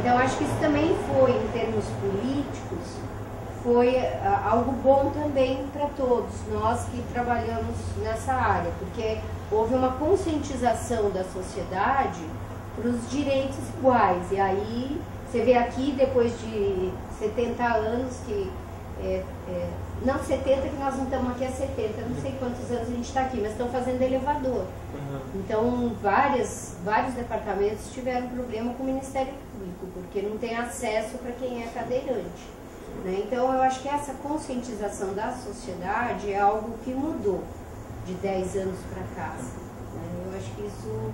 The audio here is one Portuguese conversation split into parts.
Então acho que isso também foi, em termos políticos, foi algo bom também para todos nós que trabalhamos nessa área, porque houve uma conscientização da sociedade para os direitos iguais. E aí você vê aqui, depois de 70 anos, que não 70, que nós não estamos aqui há 70, não sei quantos anos a gente está aqui, mas estão fazendo elevador. Então vários departamentos tiveram problema com o Ministério Público, porque não tem acesso para quem é cadeirante. Né? Então eu acho que essa conscientização da sociedade é algo que mudou de 10 anos para cá. Né? Eu acho que isso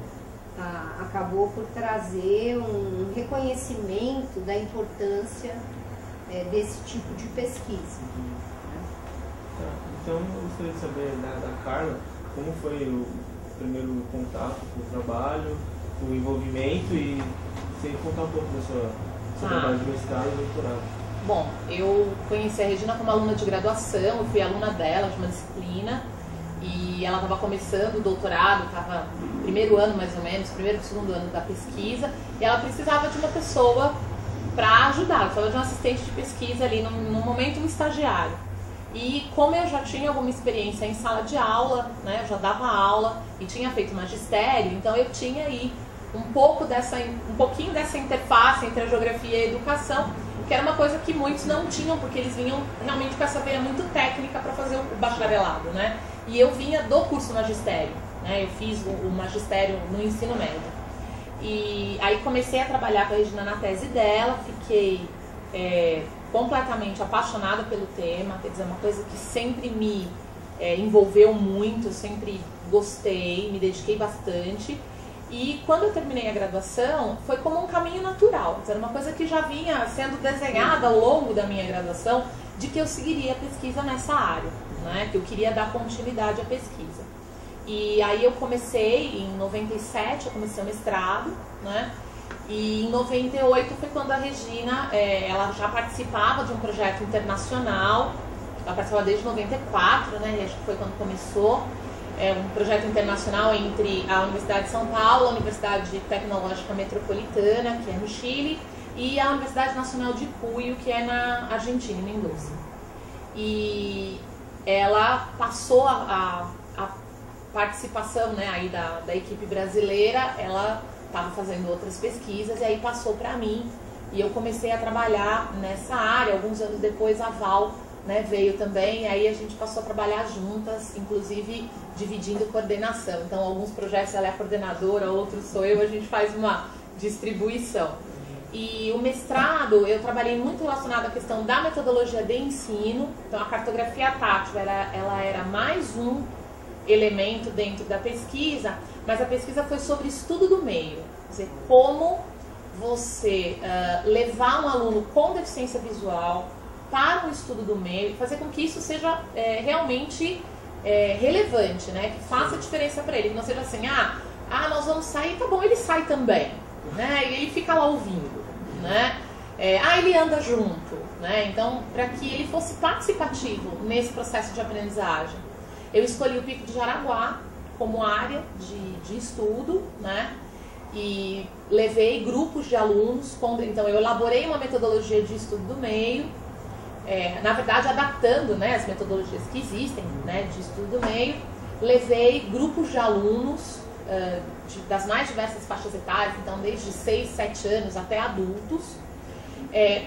acabou por trazer um reconhecimento da importância desse tipo de pesquisa. Então eu gostaria de saber da Carla, como foi o primeiro contato com o trabalho, o envolvimento, e você contar um pouco do seu trabalho de mestrado e doutorado. Bom, eu conheci a Regina como aluna de graduação, eu fui aluna dela de uma disciplina, e ela estava começando o doutorado, estava no primeiro ano mais ou menos, primeiro e segundo ano da pesquisa, e ela precisava de uma pessoa para ajudar, ela precisava de um assistente de pesquisa ali, no momento um estagiário. E como eu já tinha alguma experiência em sala de aula, né, eu já dava aula e tinha feito magistério, então eu tinha aí um pouquinho dessa interface entre a geografia e a educação, que era uma coisa que muitos não tinham, porque eles vinham realmente com essa veia muito técnica para fazer o bacharelado, né? E eu vinha do curso magistério, né? Eu fiz o magistério no ensino médio. E aí comecei a trabalhar com a Regina na tese dela, fiquei completamente apaixonada pelo tema, quer dizer, uma coisa que sempre me envolveu muito, eu sempre gostei, me dediquei bastante. E quando eu terminei a graduação, foi como um caminho natural, era uma coisa que já vinha sendo desenhada ao longo da minha graduação, de que eu seguiria a pesquisa nessa área, né? Que eu queria dar continuidade à pesquisa. E aí eu comecei, em 97, eu comecei o mestrado, né? E em 98 foi quando a Regina, ela já participava de um projeto internacional, ela participava desde 94, né? Acho que foi quando começou. Um projeto internacional entre a Universidade de São Paulo, a Universidade Tecnológica Metropolitana, que é no Chile, e a Universidade Nacional de Cuyo, que é na Argentina, em Mendoza. E ela passou a participação, né, aí da equipe brasileira, ela estava fazendo outras pesquisas, e aí passou para mim, e eu comecei a trabalhar nessa área. Alguns anos depois a Val, né, veio também, e aí a gente passou a trabalhar juntas, inclusive dividindo coordenação. Então, alguns projetos ela é a coordenadora, outros sou eu, a gente faz uma distribuição. E o mestrado, eu trabalhei muito relacionado à questão da metodologia de ensino. Então, a cartografia tátil, ela era mais um elemento dentro da pesquisa, mas a pesquisa foi sobre estudo do meio. Quer dizer, como você levar um aluno com deficiência visual para um estudo do meio, fazer com que isso seja realmente relevante, né? Que faça diferença para ele, que não seja assim, nós vamos sair, tá bom, ele sai também, né? E ele fica lá ouvindo, né? Ele anda junto, né? Então, para que ele fosse participativo nesse processo de aprendizagem, eu escolhi o Pico de Jaraguá como área de estudo, né? E levei grupos de alunos, então eu elaborei uma metodologia de estudo do meio, na verdade adaptando, né, as metodologias que existem, né, de estudo do meio. Levei grupos de alunos das mais diversas faixas etárias, então desde 6, 7 anos até adultos,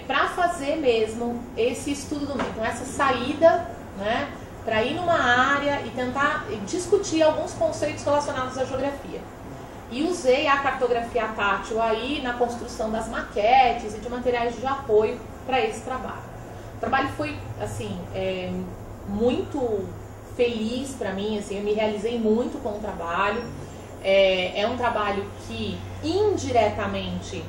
para fazer mesmo esse estudo do meio, então essa saída, né, para ir numa área e tentar discutir alguns conceitos relacionados à geografia. E usei a cartografia tátil aí na construção das maquetes e de materiais de apoio para esse trabalho. O trabalho foi, assim, muito feliz para mim, assim, eu me realizei muito com o trabalho. É um trabalho que indiretamente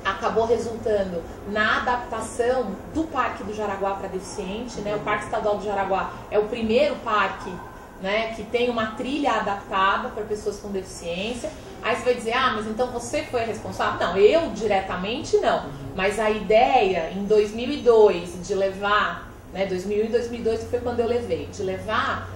acabou resultando na adaptação do Parque do Jaraguá para deficiente, né? O Parque Estadual do Jaraguá é o primeiro parque, né, que tem uma trilha adaptada para pessoas com deficiência. Aí você vai dizer, mas então você foi a responsável? Não, eu diretamente não. Mas a ideia, em 2002, de levar, né, 2001 e 2002 foi quando eu levei, de levar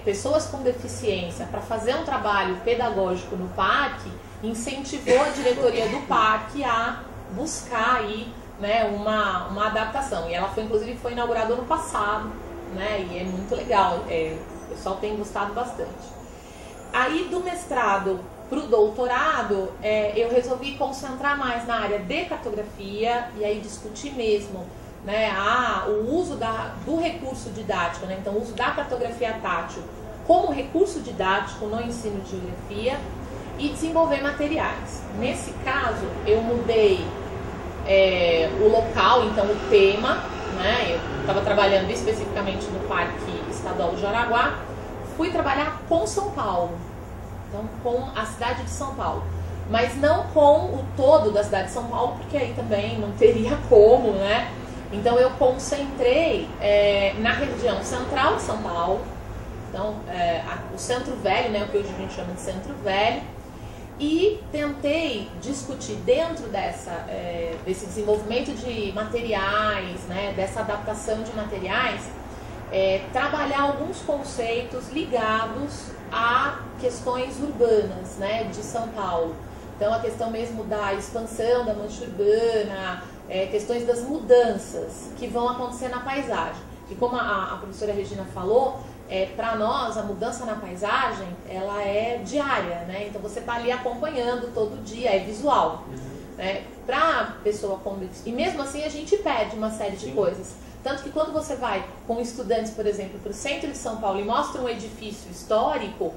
pessoas com deficiência para fazer um trabalho pedagógico no parque, incentivou a diretoria do parque a buscar aí, né, uma adaptação. E ela foi, inclusive, foi inaugurada ano passado, né, e é muito legal, o pessoal tem gostado bastante. Aí do mestrado para o doutorado, eu resolvi concentrar mais na área de cartografia e aí discutir mesmo, né, o uso do recurso didático, né, então o uso da cartografia tátil como recurso didático no ensino de geografia e desenvolver materiais. Nesse caso, eu mudei o local, então o tema, né, eu estava trabalhando especificamente no Parque Estadual do Jaraguá, fui trabalhar com São Paulo, então com a cidade de São Paulo, mas não com o todo da cidade de São Paulo, porque aí também não teria como, né? Então eu concentrei na região central de São Paulo, então o Centro Velho, né, o que hoje a gente chama de Centro Velho, e tentei discutir dentro desse desenvolvimento de materiais, né, dessa adaptação de materiais, trabalhar alguns conceitos ligados a questões urbanas, né, de São Paulo. Então a questão mesmo da expansão da mancha urbana, questões das mudanças que vão acontecer na paisagem. E como a professora Regina falou, para nós a mudança na paisagem ela é diária, né? Então você está ali acompanhando todo dia, é visual. Né? Para a pessoa com deficiência, e mesmo assim a gente perde uma série de coisas. Tanto que quando você vai com estudantes, por exemplo, para o centro de São Paulo e mostra um edifício histórico,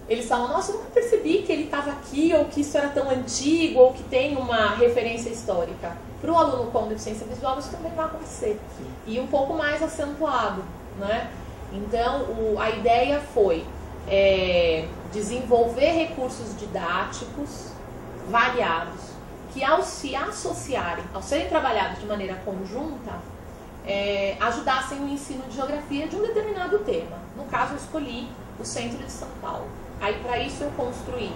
eles falam, nossa, eu nunca percebi que ele estava aqui, ou que isso era tão antigo, ou que tem uma referência histórica. Para o aluno com deficiência visual isso também vai acontecer. E um pouco mais acentuado, né? Então, a ideia foi desenvolver recursos didáticos variados, que ao se associarem, ao serem trabalhados de maneira conjunta, ajudassem o ensino de geografia de um determinado tema. No caso, eu escolhi o centro de São Paulo. Aí, para isso, eu construí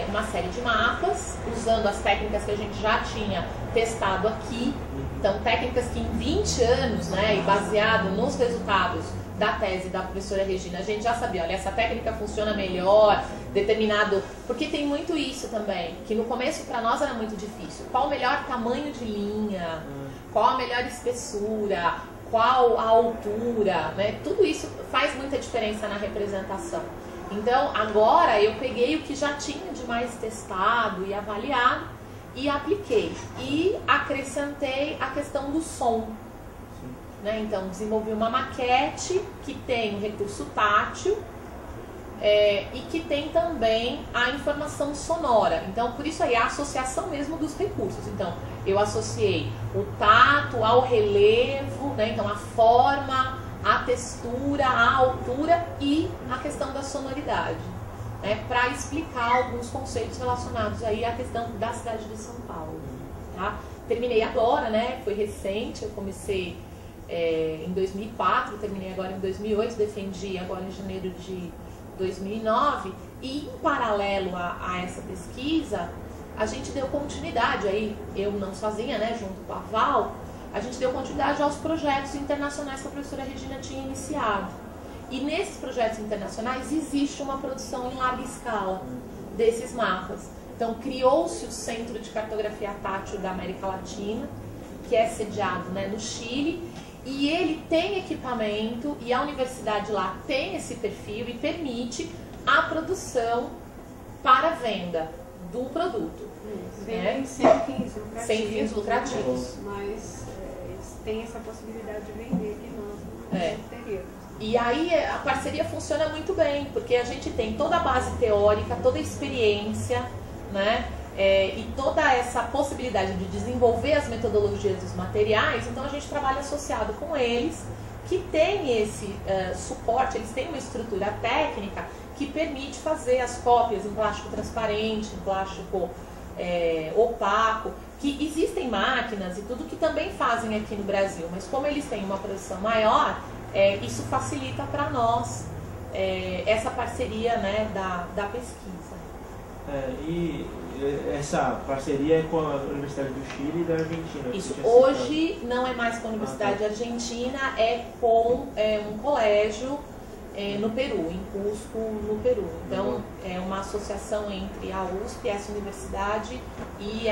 uma série de mapas, usando as técnicas que a gente já tinha testado aqui. Então, técnicas que em 20 anos, né, e baseado nos resultados da tese da professora Regina, a gente já sabia, olha, essa técnica funciona melhor, determinado... Porque tem muito isso também, que no começo para nós era muito difícil. Qual o melhor tamanho de linha, qual a melhor espessura, qual a altura, né? Tudo isso faz muita diferença na representação. Então, agora eu peguei o que já tinha de mais testado e avaliado e apliquei. E acrescentei a questão do som. Né? Então, desenvolvi uma maquete que tem um recurso tátil e que tem também a informação sonora. Então, por isso aí a associação mesmo dos recursos. Então, eu associei o tato ao relevo, né? Então a forma, a textura, a altura e a questão da sonoridade, né? Para explicar alguns conceitos relacionados aí à questão da cidade de São Paulo. Tá? Terminei agora, né? Foi recente, eu comecei em 2004, terminei agora em 2008, defendi agora em janeiro de 2009 e em paralelo a essa pesquisa a gente deu continuidade aí, eu não sozinha, né, junto com a Val, a gente deu continuidade aos projetos internacionais que a professora Regina tinha iniciado. E nesses projetos internacionais existe uma produção em larga escala desses mapas. Então criou-se o Centro de Cartografia Tátil da América Latina, que é sediado, né, no Chile, e ele tem equipamento e a universidade lá tem esse perfil e permite a produção para venda do produto. Vendem sem fins lucrativos. Sem fins lucrativos. Mas eles têm essa possibilidade de vender que nós não teríamos. E aí a parceria funciona muito bem, porque a gente tem toda a base teórica, toda a experiência, né? E toda essa possibilidade de desenvolver as metodologias dos materiais. Então a gente trabalha associado com eles, que tem esse suporte, eles têm uma estrutura técnica que permite fazer as cópias em plástico transparente, em plástico opaco, que existem máquinas e tudo que também fazem aqui no Brasil, mas como eles têm uma produção maior, isso facilita para nós essa parceria, né, da pesquisa. E essa parceria é com a Universidade do Chile e da Argentina? Isso, hoje não é mais com a Universidade Argentina, é com um colégio no Peru, em Cusco, no Peru. Então, é uma associação entre a USP, essa universidade, e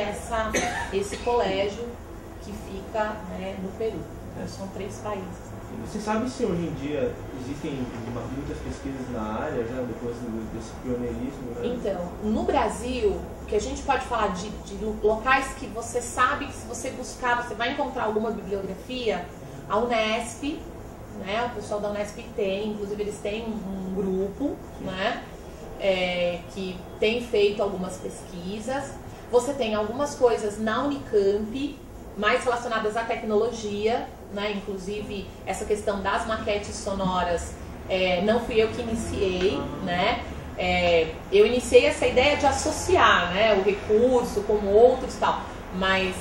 esse colégio que fica, né, no Peru. Então, são 3 países. Você sabe se hoje em dia existem muitas pesquisas na área, já depois desse pioneirismo? Né? Então, no Brasil, que a gente pode falar de locais que você sabe que se você buscar, você vai encontrar alguma bibliografia, a Unesp, né, o pessoal da Unesp tem, inclusive eles têm um grupo, né, que tem feito algumas pesquisas. Você tem algumas coisas na Unicamp, mais relacionadas à tecnologia, né, inclusive essa questão das maquetes sonoras, não fui eu que iniciei, né, eu iniciei essa ideia de associar, né, o recurso com outros e tal, mas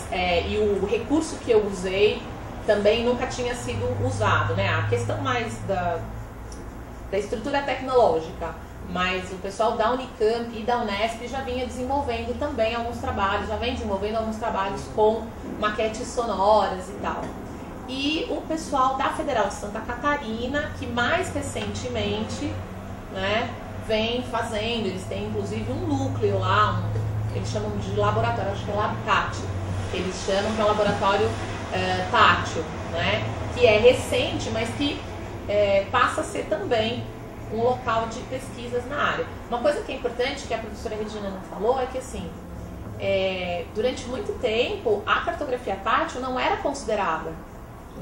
e o recurso que eu usei também nunca tinha sido usado, né, a questão mais da estrutura tecnológica, mas o pessoal da Unicamp e da Unesp já vinha desenvolvendo também alguns trabalhos, já vem desenvolvendo alguns trabalhos com maquetes sonoras e tal. E o pessoal da Federal de Santa Catarina, que mais recentemente, né, vem fazendo, eles têm inclusive um núcleo lá, eles chamam de laboratório, acho que é LabTátil, eles chamam que é um laboratório tátil, né, que é recente, mas que passa a ser também um local de pesquisas na área. Uma coisa que é importante, que a professora Regina não falou, é que assim, durante muito tempo a cartografia tátil não era considerada,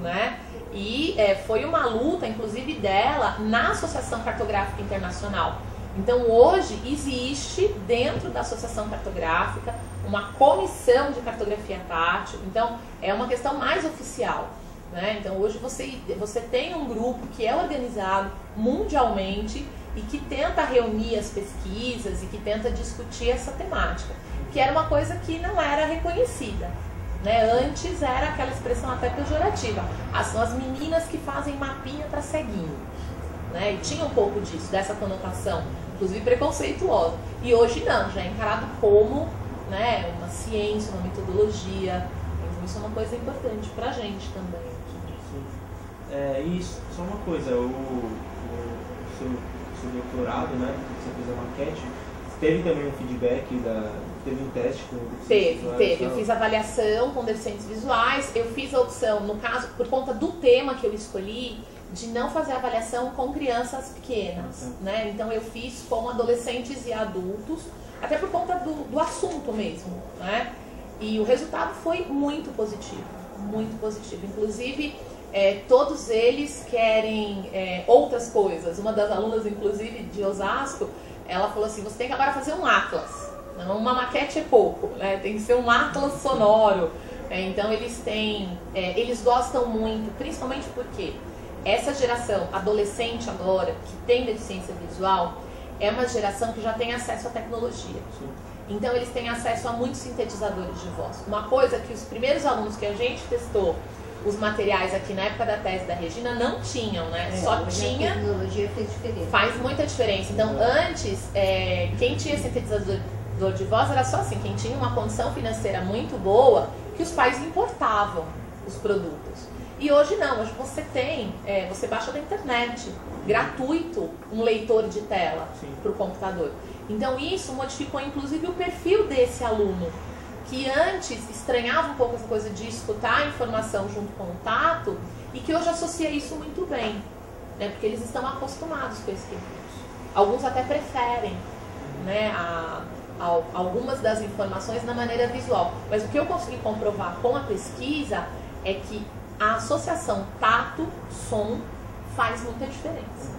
né? E foi uma luta, inclusive dela, na Associação Cartográfica Internacional. Então hoje existe dentro da Associação Cartográfica uma comissão de cartografia tátil, então é uma questão mais oficial, né? Então hoje você tem um grupo que é organizado mundialmente e que tenta reunir as pesquisas e que tenta discutir essa temática, que era uma coisa que não era reconhecida, né? Antes era aquela expressão até pejorativa, são as meninas que fazem mapinha para ceguinho, né? E tinha um pouco disso, dessa conotação, inclusive preconceituosa, e hoje não, já é encarado como, né, uma ciência, uma metodologia. Então isso é uma coisa importante pra gente também. Sim. E só uma coisa, o seu doutorado, né, que você fez a maquete, teve também um feedback, teve um teste com deficientes visuais? Teve. Eu fiz avaliação com deficientes visuais, eu fiz a opção, no caso, por conta do tema que eu escolhi, de não fazer avaliação com crianças pequenas, né? Então eu fiz com adolescentes e adultos, até por conta do assunto mesmo, né? E o resultado foi muito positivo, muito positivo. Inclusive, todos eles querem outras coisas. Uma das alunas, inclusive, de Osasco, ela falou assim, você tem que agora fazer um atlas. Não, uma maquete é pouco, né? Tem que ser um atlas sonoro. Então eles gostam muito, principalmente porque essa geração adolescente agora, que tem deficiência visual, é uma geração que já tem acesso à tecnologia. Sim. Então eles têm acesso a muitos sintetizadores de voz. Uma coisa que os primeiros alunos que a gente testou os materiais aqui na época da tese da Regina não tinham, né? Só tinha... A tecnologia fez diferença. Faz muita diferença. Então antes, quem tinha sintetizador de voz era só assim, quem tinha uma condição financeira muito boa, que os pais importavam os produtos. E hoje não, hoje você tem, você baixa da internet, gratuito, um leitor de tela para o computador. Então isso modificou inclusive o perfil desse aluno, que antes estranhava um pouco essa coisa de escutar a informação junto com o tato, e que hoje associa isso muito bem, né, porque eles estão acostumados com esse recurso. Alguns até preferem, né, algumas das informações na maneira visual. Mas o que eu consegui comprovar com a pesquisa é que a associação tato-som faz muita diferença.